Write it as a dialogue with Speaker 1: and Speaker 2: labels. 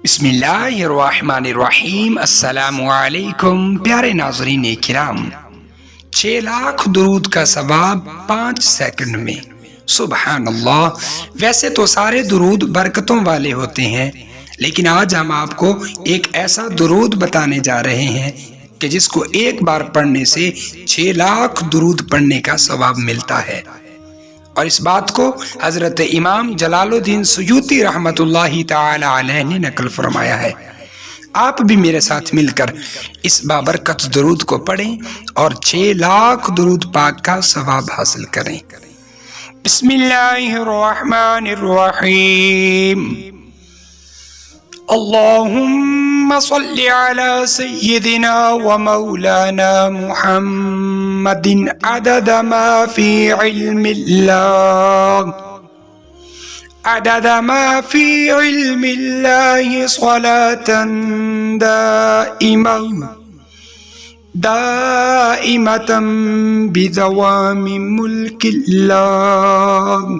Speaker 1: بسم اللہ الرحمن الرحیم۔ السلام علیکم پیارے ناظرین کرام۔ 6 لاکھ درود کا ثواب 5 سیکنڈ میں، سبحان اللہ۔ ویسے تو سارے درود برکتوں والے ہوتے ہیں، لیکن آج ہم آپ کو ایک ایسا درود بتانے جا رہے ہیں کہ جس کو ایک بار پڑھنے سے 6 لاکھ درود پڑھنے کا ثواب ملتا ہے۔ اور اس بات کو حضرت امام جلال الدین سیوطی رحمۃ اللہ تعالی علیہ نے نقل فرمایا ہے۔ آپ بھی میرے ساتھ مل کر اس بابرکت درود کو پڑھیں اور 6 لاکھ درود پاک کا ثواب حاصل کریں۔ بسم اللہ الرحمن الرحیم۔ اللہم صلی علی سیدنا و مولانا محمد عدد ما فی علم اللہ، عدد ما فی علم اللہ صلاة دائمة بدوام ملک اللہ۔